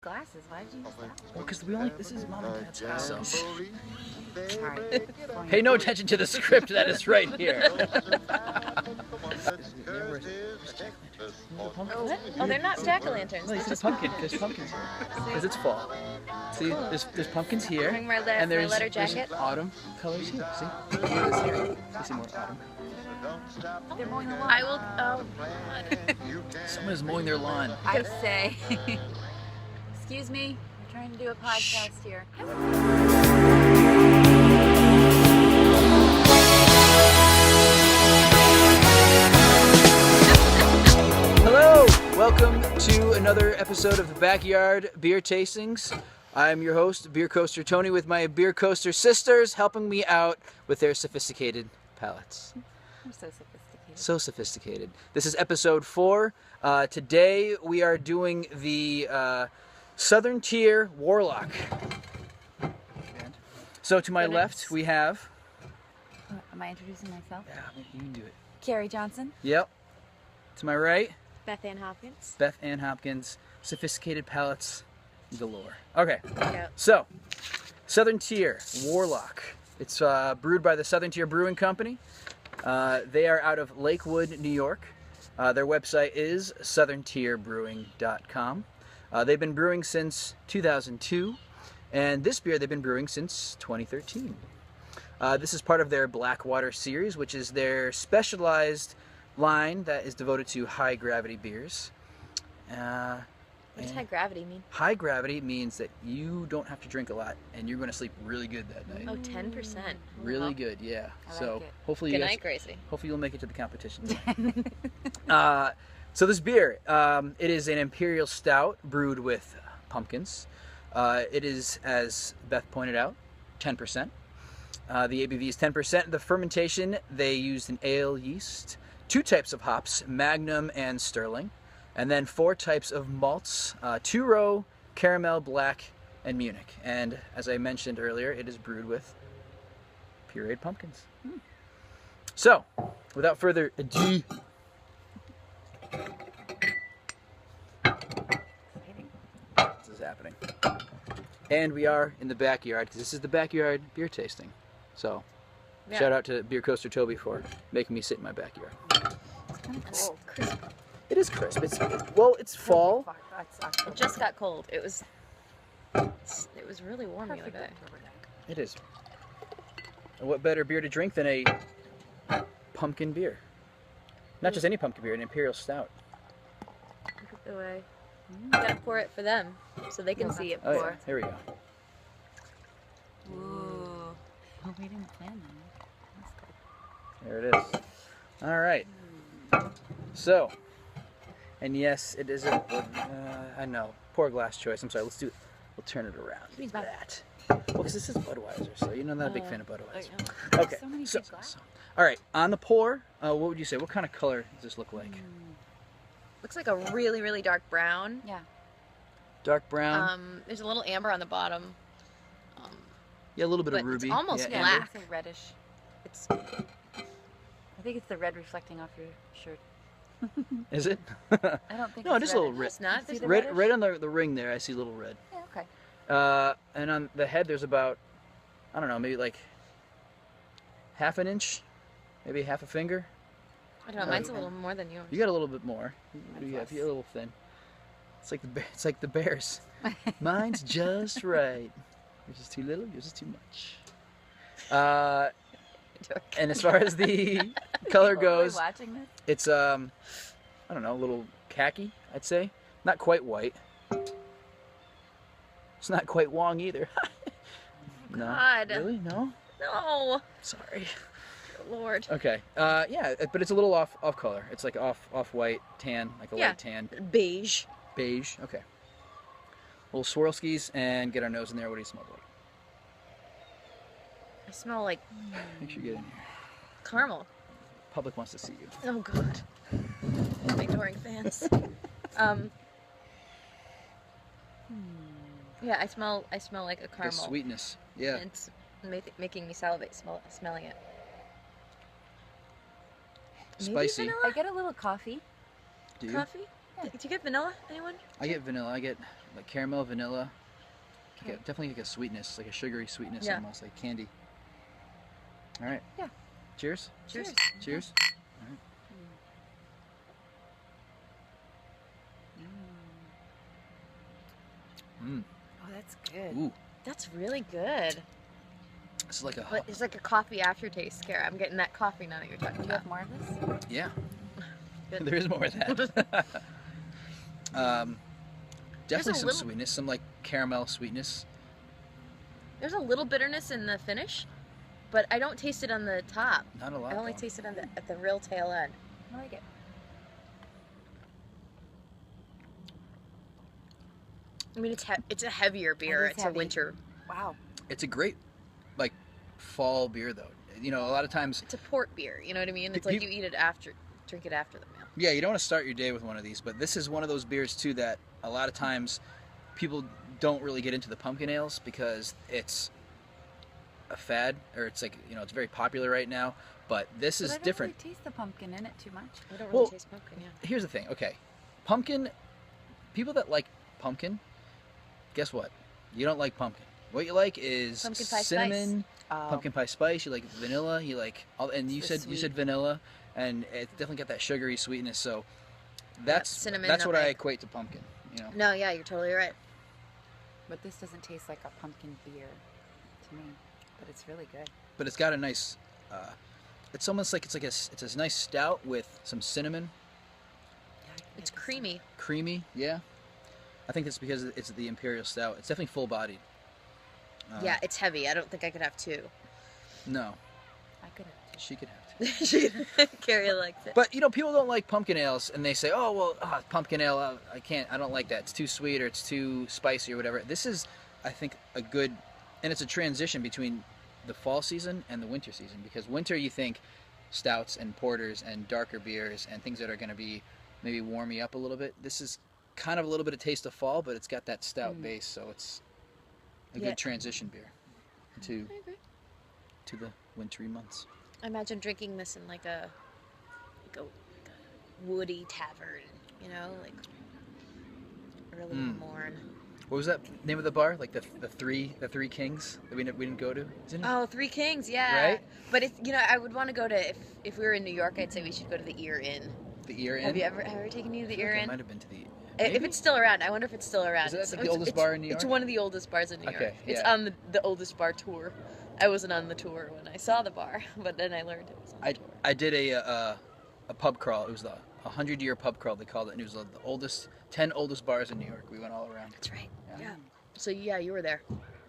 glasses. Why did you use that? Well, because this is Mom and Dad's house. So. Sorry. Pay no attention to the script that is right here. Oh, they're not jack-o'-lanterns. No, you see the pumpkin. There's pumpkins here. Because it's fall. See, there's pumpkins here. Wearing my And there's leather jacket. autumn colors here. See? Here it is here. You see more autumn. They're mowing the lawn. I will. Oh, Someone is mowing their lawn. I say. Excuse me. We're trying to do a podcast here. Hello! Welcome to another episode of the Backyard Beer Tastings. I'm your host, Beer Coaster Tony, with my Beer Coaster sisters helping me out with their sophisticated palates. I'm so sophisticated. So sophisticated. This is episode 4. Today we are doing the Southern Tier Warlock. So to my left we have... Am I introducing myself? Yeah, you can do it. Carrie Johnson. Yep. To my right, Beth Ann Hopkins. Beth Ann Hopkins. Sophisticated palates galore. Okay, Yeah. so Southern Tier Warlock. It's brewed by the Southern Tier Brewing Company. They are out of Lakewood, New York. Their website is southerntierbrewing.com. They've been brewing since 2002, and this beer they've been brewing since 2013. This is part of their Blackwater series, which is their specialized line that is devoted to high gravity beers. What does high gravity mean? High gravity means that you don't have to drink a lot and you're going to sleep really good that night. Oh, 10%. Really good, yeah. I like So it. hopefully Good you night, Gracie. hopefully you'll make it to the competition. So this beer, it is an Imperial Stout brewed with pumpkins. It is, as Beth pointed out, 10%. The ABV is 10%. The fermentation, they used an ale yeast, 2 types of hops, Magnum and Sterling, and then 4 types of malts, 2-row, caramel, black, and Munich. And as I mentioned earlier, it is brewed with pureed pumpkins. So, without further ado, this is happening. And we are in the backyard, because this is the backyard beer tasting. So, Yeah. shout out to Beer Coaster Toby for making me sit in my backyard. It's kind of cold. Crisp. It is crisp. It's fall. It's October. It just got cold. It was really warm the other Perfect day. October day. It is. And what better beer to drink than a pumpkin beer? Not just any pumpkin beer, an Imperial Stout. Look at the way. You gotta pour it for them so they can No, see it Oh pour. yeah, here we go. Ooh. Oh, we didn't plan that. There it is. All right. So, and yes, it is I know, poor glass choice. I'm sorry. We'll turn it around. Means That. Well, because this is Budweiser, so you know I'm not a big fan of Budweiser. Okay. So many So, good glasses. all right. On the pour, what would you say? What kind of color does this look like? Looks like a really, really dark brown. Yeah. Dark brown. There's a little amber on the bottom. Yeah, a little bit but of ruby. it's almost yeah, black. It's a reddish. It's I think it's the red reflecting off your shirt. Is it? I don't think No, it's just a little reddish. red. it's not. See There's the a Red, reddish? right on the ring there, I see a little red. Yeah, okay. And on the head, there's about, I don't know, maybe like half an inch, maybe half a finger. I don't know. Mine's a little more than yours. You got a little bit more. Mine's You have less. you're a little thin. It's like it's like the bears. Mine's just right. Yours is too little. Yours is too much. And as far as the color Are we goes, watching this? it's I don't know, a little khaki, I'd say. Not quite white. It's not quite Wong either. No. God. Really? No? No. Sorry. Lord. Okay. Yeah, but it's a little off color. It's like off white tan, like a Yeah. light tan. Beige. Beige. Okay. Little swirl skis and get our nose in there. What do you smell like? I smell like Make sure you get in here. caramel. Public wants to see you. Oh God. My adoring fans. Yeah, I smell like a The caramel. sweetness. Yeah. And it's making me salivate smelling it. Maybe Spicy. vanilla? I get a little coffee. Do you? Coffee? Do you get vanilla? Anyone? I get vanilla. I get like caramel, vanilla. Okay. Definitely like a sweetness, like a sugary sweetness, Yeah. almost like candy. All right. Yeah. Cheers. Cheers. Cheers. All right. Mm. Oh, that's good. Ooh, That's really good. this is like a But it's like a coffee aftertaste, Kara. I'm getting that coffee now that you're talking Do you about. have more of this? yeah. Good. There is more of that. Definitely some little- sweetness, some like caramel sweetness. There's a little bitterness in the finish, but I don't taste it on the top. Not a lot. I only though. taste it on at the real tail end. I like it. I mean, it's a heavier beer. is It's heavy. a winter. Wow. It's a great, like, fall beer though. You know, a lot of times, It's a port beer. You know what I mean? It's Pe- like you eat it after, drink it after the meal. yeah, you don't want to start your day with one of these, but this is one of those beers too that a lot of times people don't really get into the pumpkin ales because it's a fad, or it's like, you know, it's very popular right now. But this is But I don't different. really taste the pumpkin in it too much. I don't really Well- taste pumpkin. Yeah. Here's the thing. Okay, pumpkin. People that like pumpkin, guess what? You don't like pumpkin. What you like is Pumpkin pie cinnamon, Oh. pumpkin pie spice. You like vanilla. You like all, and you the said sweet. vanilla, and it definitely got that sugary sweetness. So that's cinnamon, that's what I nutmeg. equate to pumpkin. You know. No, yeah, you're totally right. But this doesn't taste like a pumpkin beer to me. But it's really good. But it's got a nice. It's almost like it's a nice stout with some cinnamon, It's creamy. creamy. Yeah. I think that's because it's the Imperial Stout. It's definitely full bodied. Yeah, it's heavy. I don't think I could have two. No, I could have. she could have to. Carrie likes it. But you know, people don't like pumpkin ales, and they say, "Oh, well, pumpkin ale, I can't. I don't like that. It's too sweet, or it's too spicy, or whatever." This is, I think, a good, and it's a transition between the fall season and the winter season. Because winter, you think stouts and porters and darker beers and things that are going to be maybe warm you up a little bit. This is kind of a little bit of taste of fall, but it's got that stout base, so it's a Yeah. good transition beer to I agree. the wintry months. I imagine drinking this in like a woody tavern, you know, like early in the morn. What was that name of the bar? Like the three kings that we didn't go to? Isn't it? Oh, Three Kings, yeah. Right? But it's, you know, I would want to go to, if we were in New York, I'd say we should go to the Ear Inn. The Ear Inn. Have you ever taken me to the Ear I Inn? might have been to the. If Maybe? it's still around, I wonder if it's still around. Is that like the It's- oldest it's- bar in New It's York? one of the oldest bars in New York. Okay, It's yeah. on the oldest bar tour. I wasn't on the tour when I saw the bar, but then I learned it was on the tour. I did a pub crawl. It was the 100-year pub crawl they called it, and it was the 10 oldest bars in New York. We went all around. That's right. Yeah. Yeah. So yeah, you were there.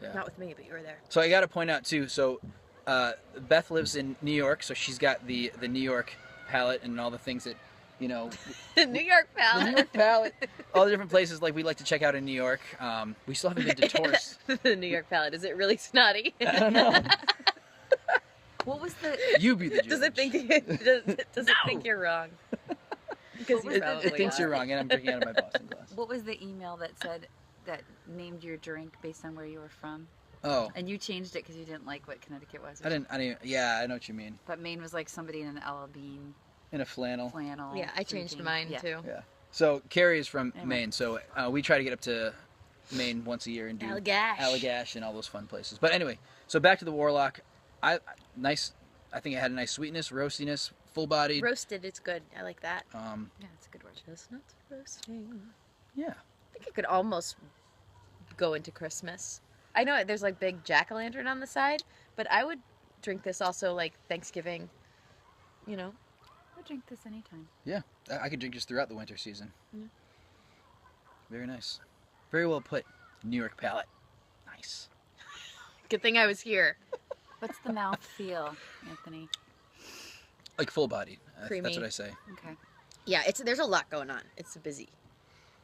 Yeah. Not with me, but you were there. So I got to point out too. So Beth lives in New York, so she's got the New York palate and all the things that, you know, New York, pal. the New York palate, all the different places like we like to check out in New York. We still haven't been to Tours. The New York palate. Is it really snotty? I don't know. What was the You be the judge. Does it think does it think you're wrong? Because What you was probably It thinks are. you're wrong, and I'm drinking out of my Boston glass. what was the email that said that named your drink based on where you were from? Oh, And you changed it because you didn't like what Connecticut was. or I didn't. Yeah, I know what you mean. something. But Maine was like somebody in an L Bean In a flannel. flannel. Yeah, I changed drinking. mine Yeah. too. Yeah. So Carrie is from Anyway. Maine, so we try to get up to Maine once a year and do Allagash. Allagash and all those fun places. But anyway, so back to the Warlock. I think it had a nice sweetness, roastiness, full-bodied. Roasted, it's good. I like that. Yeah, it's a good word. Chestnuts roasting. Yeah. I think it could almost go into Christmas. I know there's like big jack-o'-lantern on the side, but I would drink this also like Thanksgiving. You know, I'll drink this anytime. Yeah. I could drink this throughout the winter season. Yeah. Very nice. Very well put. New York palate. Nice. good thing I was here. What's the mouth feel, Anthony? Like full-bodied. That's Creamy. what I say. Okay. Yeah, there's a lot going on. It's a busy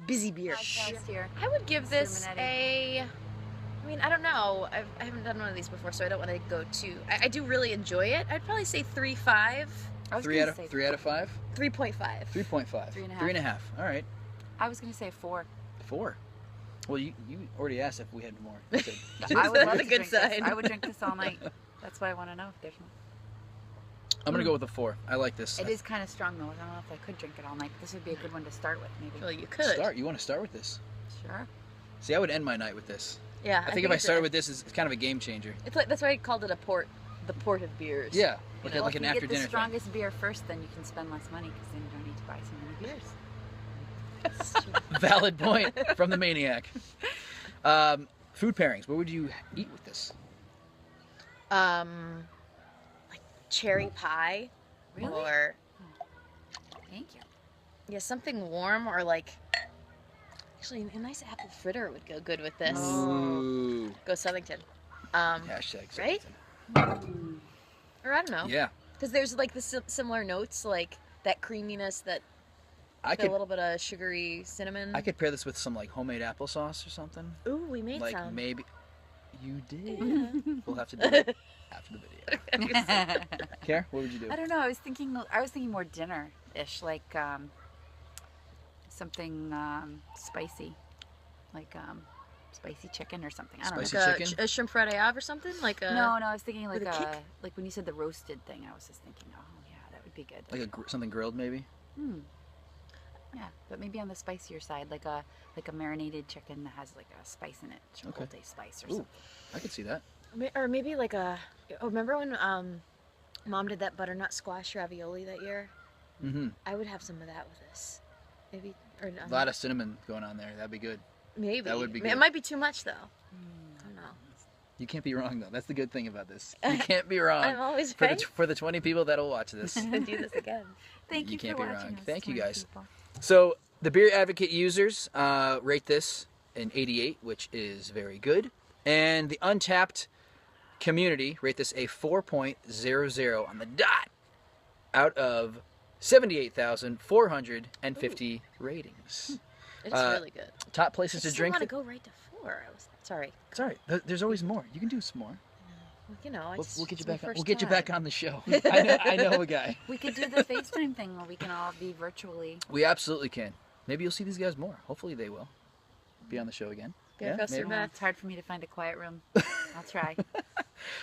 beer. Podcast here. I would give this Illuminati. I mean, I don't know. I haven't done one of these before, so I don't want to go too. I do really enjoy it. I'd probably say 3.5, I was 3 gonna out of say 3 out of 5. 3.5. 3.5. 3.5. 3.5. All right. I was gonna say 4. 4. Well, you already asked if we had more. You said- I would That's love a to good drink this. sign. I would drink this all night. That's why I want to know if there's more. I'm gonna go with a 4. I like this. It is kind of strong though. I don't know if I could drink it all night. This would be a good one to start with, maybe. Well, you could. Start. You want to start with this? Sure. See, I would end my night with this. Yeah. I think if I started with this, it's kind of a game changer. It's like that's why I called it a port, the port of beers. Yeah, You like, know, like If an you after get dinner the thing. strongest beer first, then you can spend less money because then you don't need to buy so many beers. Valid point from the maniac. Food pairings. What would you eat with this? Like cherry pie. Really? Or Thank you. yeah, something warm or like. Actually, a nice apple fritter would go good with this. Ooh. Go Southington. Hashtag. Right? Or I don't know. Yeah. Because there's like the similar notes, like that creaminess, that I a could. little bit of sugary cinnamon. I could pair this with some like homemade applesauce or something. Ooh, we made Like some. maybe. You did. We'll have to do it after the video. Care? What would you do? I don't know. I was thinking more dinner-ish, like something spicy, like spicy chicken or something. I don't Spicy know. Like chicken? a shrimp fried or something? Like a No, I was thinking like with a kick? like when you said the roasted thing, I was just thinking, oh yeah, that would be good. Like something grilled maybe? Yeah, but maybe on the spicier side, like a marinated chicken that has like a spice in it, chipotle spice or Ooh, something. I could see that. Or maybe like a. Oh, remember when Mom did that butternut squash ravioli that year? Mm-hmm. I would have some of that with this. Maybe or A lot of cinnamon going on there. That'd be good. maybe that would be It good. might be too much though. I don't know. You can't be wrong though. That's the good thing about this. You can't be wrong. I'm always for right. for the 20 people that'll watch this. To do this again. Thank You you, can't for be watching wrong. us, Thank you, smart guys. people. So the Beer Advocate users rate this an 88, which is very good. And the Untapped community rate this a 4.00 on the dot out of 78,450 ratings. It's really good. Top places to I drink. want to go right to 4. I was sorry. Sorry, there's always more. You can do some more. Well, you know, We'll get you it's my back. first We'll get you time. back on the show. I know a guy. We could do the FaceTime thing where we can all be virtually. We absolutely can. Maybe you'll see these guys more. Hopefully they will be on the show again. Yeah, Professor maybe. Beth. It's hard for me to find a quiet room. I'll try.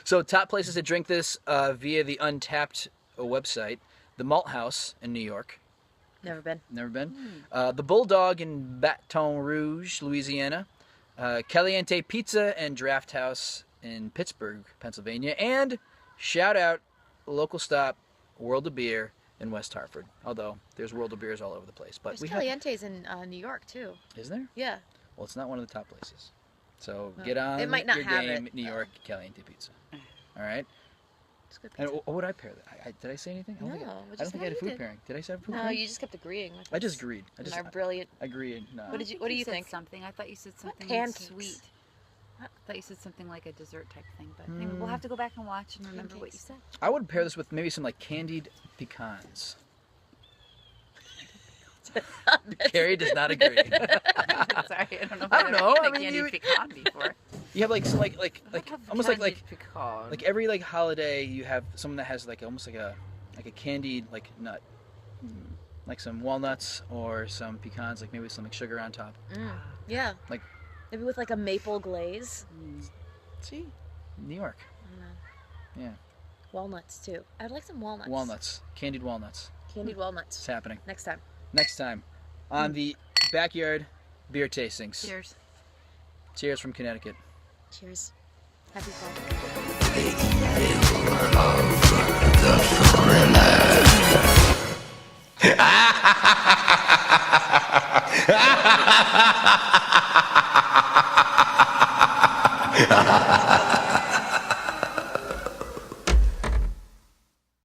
So top places to drink this via the Untapped website. The Malt House in New York. Never been. Never been. The Bulldog in Baton Rouge, Louisiana. Caliente Pizza and Draft House in Pittsburgh, Pennsylvania. And shout out, local stop, World of Beer in West Hartford. Although there's World of Beers all over the place. But There's Calientes in New York too. Is there? Yeah. Well, it's not one of the top places. So Well, get on it might not your have game, it, New though. York Caliente Pizza. All right. It's good And pizza. what would I pair that? Did I say anything? I don't think I, No, I just don't think I had a now you food did. pairing. Did I say a food No, pairing? you just kept agreeing with I us. just agreed. I And just our brilliant. agreed. No. What do you said think? Something. I thought you said something pancakes? sweet. I thought you said something like a dessert type thing, but maybe we'll have to go back and watch and remember what you said. I would pair this with maybe some like candied pecans. Carrie does not agree. Sorry, I don't know. If I don't I've know, ever I had a mean, candied you- pecan before. You have like some like I'd have almost candied pecan. like every like holiday you have someone that has like almost like a candied like nut. Like some walnuts or some pecans, like maybe some like sugar on top. Yeah. Like- maybe with like a maple glaze. See? New York. I don't know. Yeah. Walnuts too. I'd like some walnuts. Walnuts. Candied walnuts. Candied walnuts. It's happening. Next time. Next time on the Backyard Beer Tastings. Cheers. Cheers from Connecticut. Cheers. Happy fall. Ha ha ha ha!